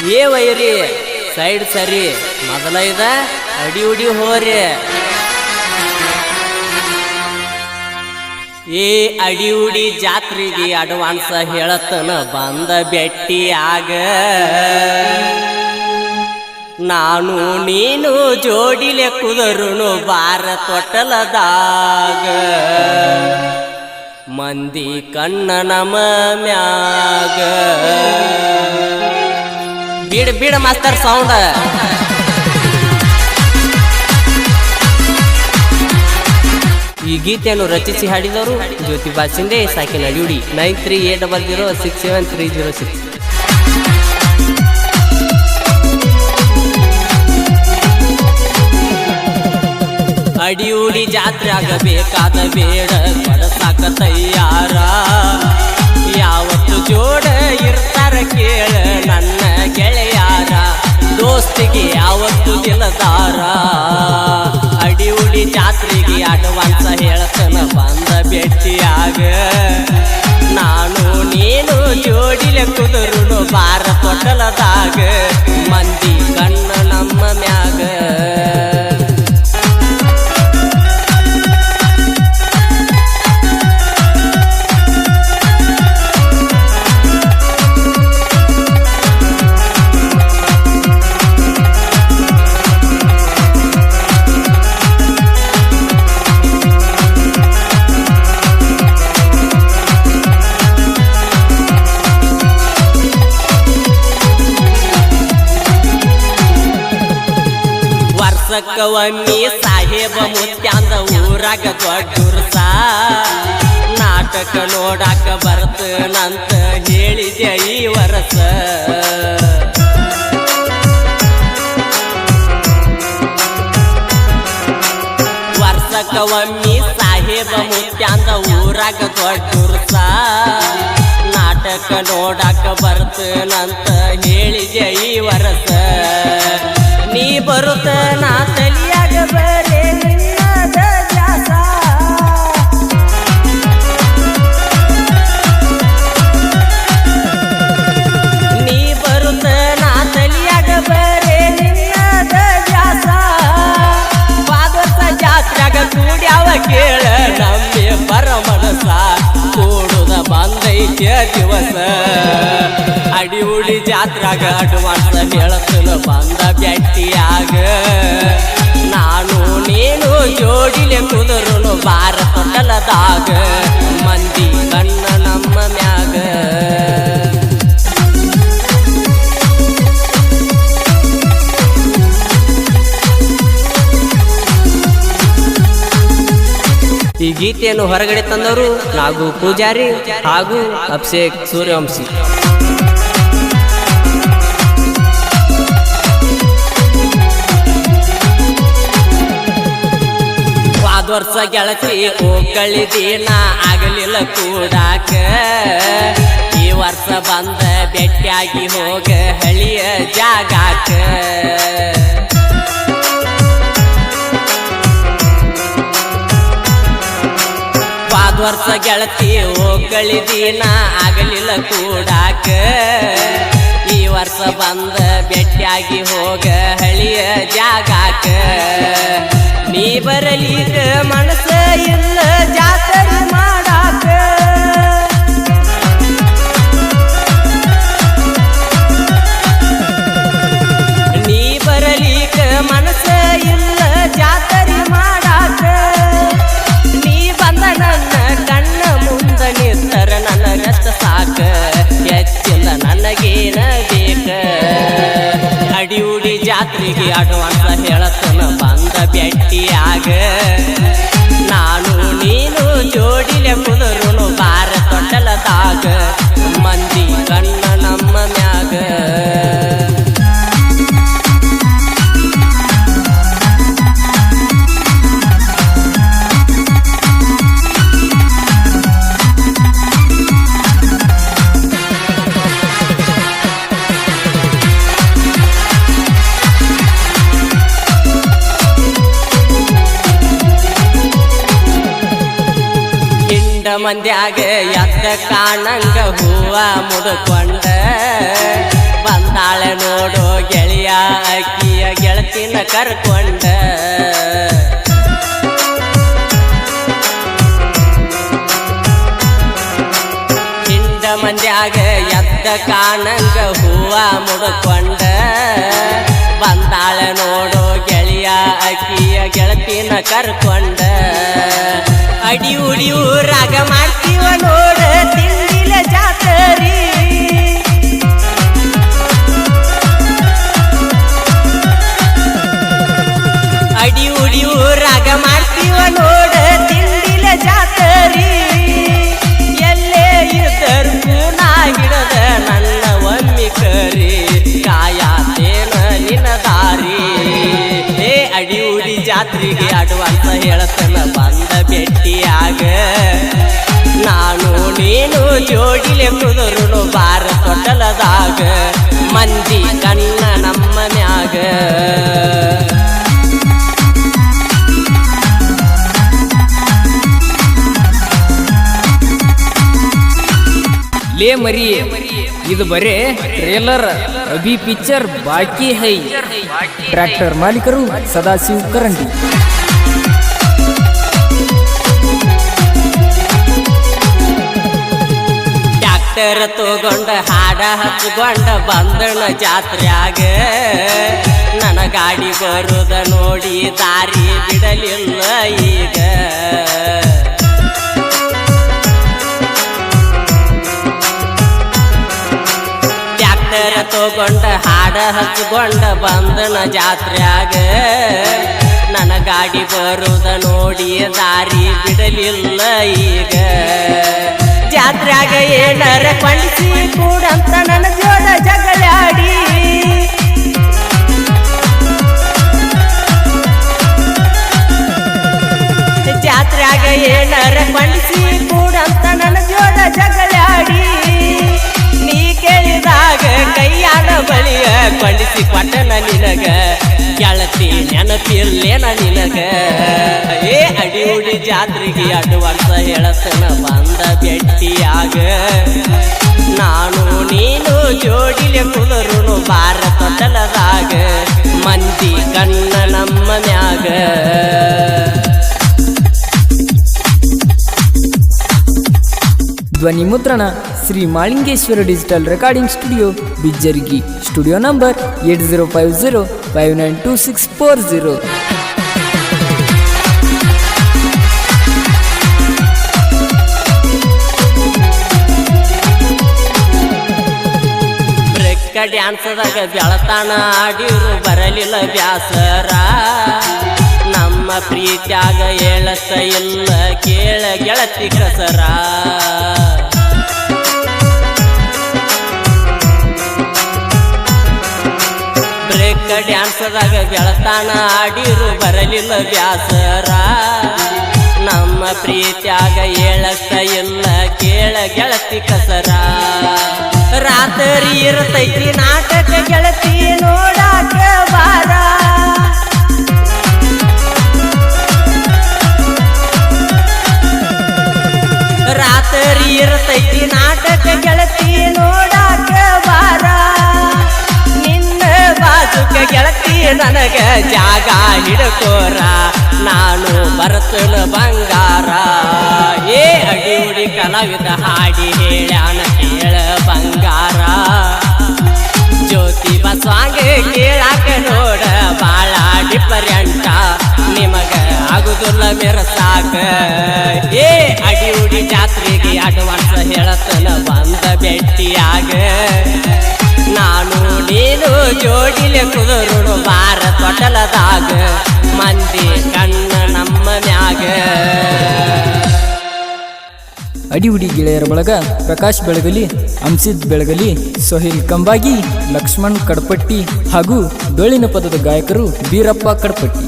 ಏ ವೈರಿ ಸೈಡ್ ಸರಿ ಮೊದಲ ಇದ ಅಡಿ ಉಡಿ ಹೋರಿ ಏ ಅಡಿ ಉಡಿ ಜಾತ್ರೆಗೆ ಅಡ್ವಾನ್ಸ್ ಹೇಳತನ ಬಂದ ಬೆಟ್ಟಿ ಆಗ ನಾನು ನೀನು ಜೋಡಿಲೆ ಕುದರುನು ಬಾರ ತೊಟ್ಟಲದಾಗ ಮಂದಿ ಕಣ್ಣ ನಮ ಮ್ಯಾಗ ಬಿಡ ಬಿಡ ಮಾಸ್ತರ್ ಸೌಂಡ್ ಈ ಗೀತೆಯನ್ನು ರಚಿಸಿ ಹಾಡಿದವರು ಜ್ಯೋತಿಬಾ ಶಿಂದೆ ಸಾಕಿನ ಅಡಿಯುಡಿ 9380067306 ಅಡಿಯುಡಿ ಜಾತ್ರೆ ಆಗಬೇಕಾದ ಬೇಡ ಕೊಡಸಾಕ ತಯ್ಯಾರ ಯಾವತ್ತು ಜೋಡ ಇರ್ತಾರ ಕೇಳ ನನ್ನ ಗೆಳೆಯಾರ ದೋಸ್ತಿಗೆ ಯಾವತ್ತು ದಿಲದಾರ ಅಡಿಯುಡಿ ಜಾತ್ರೆಗೆ ಅಡ್ವಾನ್ಸ್ ಹೇಳತನ ಬಂದ ಭೇಟಿಯಾಗ ನಾನು ನೀನು ಜೋಡಿಲೆ ಕುದುರುನು ಬಾರ ತೊಟ್ಟಲದಾಗ ಮಂದಿ ಕಣ್ಣ ನಮ್ಮ ಮ್ಯಾಗ ವರ್ಷಕ್ಕವಮ್ಮಿ ಸಾಹೇಬ ಮುತ್ಯಾಂದ ಊರಾಗ ದೊಡ್ಡೂರ್ಸ ನಾಟಕ ನೋಡಾಕ ಬರ್ತನಂತ ಹೇಳಿದೆ ಈ ವರ್ಷ ವರ್ಷಕ್ಕವಮ್ಮಿ ಸಾಹೇಬ ಮುತ್ಯಾಂದ ಊರಾಗ ದೊಡ್ಡೂರ್ಸ ನಾಟಕ ನೋಡಾಕ ಬರ್ತನಂತ ಹೇಳಿದೆ ಈ ವರ್ಷ ನೀ ಬರುತ್ತ ನಾ ತಲಿಯಾಗ ಬರೇ ನಿನ್ನದ ದ್ಯಾಸ ನೀ ಬರುತ್ತ ನಾ ತಲಿಯಾಗ ಬರೇ ನಿನ್ನದ ದ್ಯಾಸ ಪಾದಸ ಜಾತ್ರೆಗ ಕೂಡ್ಯಾವ ಕೇಳ ನಮ್ಮೆ ಬರ ಮನಸ ಕೂಡುದ ಬಂದೈತೆ ದಿವಸ ಅಡಿಯುಡಿ ಜಾತ್ರಾಗ ಅಡ್ವಾನ್ಸ್ ಹೇಳತನ ಬಂದ ಭೇಟಿಯಾಗ ನಾನು ನೀನು ಜೋಡಿಲೆ ಕುದುರುನು ಬಾರ ತೊಟ್ಟಲದಾಗ ಮಂದಿ ಕಣ್ಣ ನಮ್ಮ ಮ್ಯಾಗ ಈ ಗೀತೆಯನ್ನು ಹೊರಗಡೆ ತಂದವರು ನಾಗು ಪೂಜಾರಿ ಹಾಗೂ ಅಭಿಷೇಕ್ ಸೂರ್ಯವಂಶಿ ವರ್ಷ ಗೆಳತಿ ಹೋಗಳಿದೀನ ಆಗಲಿಲ್ಲ ಕೂಡಾಕ ಈ ವರ್ಷ ಬಂದ ಬೆಟ್ಟಿಯಾಗಿ ಹೋಗ ಹಳಿಯ ಜಾಗಾಕ ವರ್ಷ ಗೆಳತಿ ಹೋಗಳಿದೀನ ಆಗಲಿಲ್ಲ ಕೂಡಾಕ ಈ ವರ್ಷ ಬಂದ ಬೆಟ್ಟಿಯಾಗಿ ಹೋಗ ಹಳಿಯ ಜಾಗಾಕ ನೀ ಬರಲಿಗ ಮನಸ ಇಲ್ಲ ಜಾತ್ರೆ ಮಾಡಾಕ ನೀ ಬರಲಿಗ ಮನಸ ಇಲ್ಲ ಜಾತ್ರೆ ಮಾಡಾಕ ನೀ ಬಂದ ನನ್ನ ಕಣ್ಣ ಮುಂದ ನಿಂತರ ನನಗಷ್ಟ ಸಾಕ ಹೆಚ್ಚಿಲ್ಲ ನನಗೇನ ಬೇಕ ಅಡಿಯುಡಿ ಜಾತ್ರೆಗೆ ಅಡ್ವಾನ್ಸ್ ಹೇಳತನ ಬಂದ ಭೇಟಿಯಾಗ ನಾನು ನೀನು ಜೋಡಿಲೆ ಕುದುರುನು ಬಾರ ತೊಟ್ಟಲದಾಗ ಮಂದಿ ಕಣ್ಣ ನಮ್ಮ ಮ್ಯಾಗ ಮಂದ್ಯಾಗ ಎದ್ದ ಕಾಣಂಗ ಹೂವ ಮುಡ್ಕೊಂಡ ಬಂದಾಳೆ ನೋಡೋ ಗೆಳೆಯ ಅಕ್ಕಿಯ ಗೆಳತಿನ ಕರ್ಕೊಂಡ ಹಿಂಡ ಮಂದ್ಯಾಗ ಎದ್ದ ಕಾಣಂಗ ಹೂವ ಮುಡ್ಕೊಂಡ ಬಂದಾಳೆ ನೋಡೋ ಗೆಳೆಯ ಅಕ್ಕಿಯ ಗೆಳತಿನ ಕರ್ಕೊಂಡ ಅಡಿ ಉಡಿಯೂರಾಗ ಮಾಡ್ತೀವ ನೋಡ ತಿಂಡಿಲ ಜಾತರಿ ಅಡಿ ಉಡಿಯೂರಾಗ ಮಾಡ್ತೀವ ನೋಡ ತಿಂಡಿಲ ಜಾತರಿ ಎಲ್ಲೇ ಇದ್ದರೂ ನಾ ಹಿಡದ ನನ್ನ ಒಮ್ಮಿ ಕರಿ ಕಾಯಾತೇನ ನಿನ್ನ ದಾರಿ ಏ ಅಡಿ ಉಡಿ ಜಾತ್ರೆಗೆ ಅಡ್ವಾನ್ಸ್ ಹೇಳತನ ಬಂದ ಭೇಟಿಯಾಗ ನಾನು ನೀನು ಜೋಡಿಲೆ ಕುದುರುನು ಬಾರ ತೊಟ್ಟಲದಾಗ ಮಂದಿ ಕಣ್ಣ ನಮ್ಮ ಮ್ಯಾಗ ಲೇ ಮರಿ ಇದು ಬರೇ ಟ್ರೇಲರ್ ಅಭಿ ಪಿಕ್ಚರ್ ಬಾಕಿ ಹೈ ಟ್ರ್ಯಾಕ್ಟರ್ ಮಾಲೀಕರು ಸದಾಶಿವ್ ಕರಂಡಿ ಟ್ರ್ಯಾಕ್ಟರ್ ತಗೊಂಡ ಹಾಡ ಹಚ್ಕೊಂಡ ಬಂದಣ ಜಾತ್ರ್ಯಾಗ ನನ್ನ ಗಾಡಿ ಬರುದ ನೋಡಿ ದಾರಿ ಬಿಡಲಿಲ್ಲ ಈಗ ಟ್ರ್ಯಾಕ್ಟರ್ ತಗೊಂಡ ಹಾಡ ಹಚ್ಕೊಂಡ ಬಂದಣ ಜಾತ್ರ್ಯಾಗ ನನ್ನ ಗಾಡಿ ಬರುದ ನೋಡಿ ದಾರಿ ಬಿಡಲಿಲ್ಲ ಈಗ ಜಾತ್ರ್ಯಾಗ ಏನಾರ ಕೊಂಡಿಸಿ ಕೂಡಂತ ನನ್ನ ಜೋಡ ಜಗಳಾಡಿ ಜಾತ್ರ್ಯಾಗ ಏನಾರ ಕೊಂಡಿಸಿ ಕೂಡಂತ ನನ್ನ ಜೋಡ ಜಗಳಾಡಿ ನೀ ಕೇಳಿದಾಗ ಕೈಯಾನ ಬಳಿಯ ಕೊಂಡಿಸಿ ಕೊಟ್ಟನ ನಿನಗ ಗೆಳತಿ ನೆನಪಿಲ್ಲೇನ ನಿನಗ ಏ ಅಡಿ ಉಡಿ ಜಾತ್ರೆಗೆ ಅಡ್ವಾನ್ಸ್ ಹೇಳತನ ಬಂದ ಭೇಟಿಯಾಗ ನಾನು ನೀನು ಜೋಡಿಲೆ ಕುದುರುನು ಬಾರ ತೊಟ್ಟಲದಾಗ ಮಂದಿ ಕಣ್ಣ ನಮ್ಮ ಮ್ಯಾಗ ಧ್ವನಿ ಮುದ್ರಣ Shri Malingeshwara digital recording studio Bijjaragi studio number 8050592640 break ಡ್ಯಾನ್ಸದಾಗ ಬೆಳತಾನ ಆಡಿರು ಬರಲಿಲ್ಲ ಬ್ಯಾಸರ ನಮ್ಮ ಪ್ರೀತ್ಯಾಗ ಹೇಳತ್ತ ಇಲ್ಲ ಕೇಳ ಗೆಳತಿ ಕಸರ ಬ್ರೇಕ್ ಡ್ಯಾನ್ಸದಾಗ ಬೆಳತಾನ ಆಡಿರು ಬರಲಿಲ್ಲ ಬ್ಯಾಸರ ನಮ್ಮ ಪ್ರೀತ್ಯಾಗ ಹೇಳತ್ತ ಇಲ್ಲ ಕೇಳ ಗೆಳತಿ ಕಸರ ರಾತ್ರಿ ಇರ್ತೈತಿ ನಾಟಕ ಗೆಳತಿ ನೋಡಾಕ ಬಾರ ರಾತ್ರಿ ಇರ್ತೈತಿ ನಾಟಕ ಗೆಳತಿ ನೋಡಾಕ ಬಾರ ನಿನ್ನ ಬಾಜುಕ ಗೆಳತಿ ನನಗ ಜಾಗ ಹಿಡಕೋರ ನಾನು ಬರ್ತನ ಬಂಗಾರ ಏ ಅಡಿ ಉಡಿ ಕಲಾವಿದ ಹಾಡಿ ಹೇಳ್ಯಾನ ಕೇಳ ಬಂಗಾರ ಜ್ಯೋತಿ ಬಸ್ವಾಂಗ ಕೇಳಾಕ ನೋಡ ಬಾಳ ಡಿಫರೆಂಟ ನಿಮಗ ಆಗುದಿಲ್ಲ ಮೆರಸಾಕ ಏ ಅಡಿ ಉಡಿ ಜಾತ್ರೆಗೆ ಅಡ್ವಾನ್ಸ್ ಹೇಳತನ ಬಂದ ಭೇಟಿಯಾಗ ನಾನು ನೀನು ಜೋಡಿಲೆ ಕುದುರುನು ಬಾರ ತೊಟ್ಟಲದಾಗ ಮಂದಿ ಕಣ್ಣ ನಮ್ಮ ಮ್ಯಾಗ ಅಡಿವುಡಿ ಗೆಳೆಯರ ಬಳಗ ಪ್ರಕಾಶ್ ಬೆಳಗಲಿ, ಅಂಸಿದ್ ಬೆಳಗಲಿ, ಸೊಹಿಲ್ ಕಂಬಾಗಿ, ಲಕ್ಷ್ಮಣ್ ಕಡಪಟ್ಟಿ ಹಾಗೂ ಡೊಳ್ಳಿನ ಪದದ ಗಾಯಕರು ಬೀರಪ್ಪ ಕಡಪಟ್ಟಿ.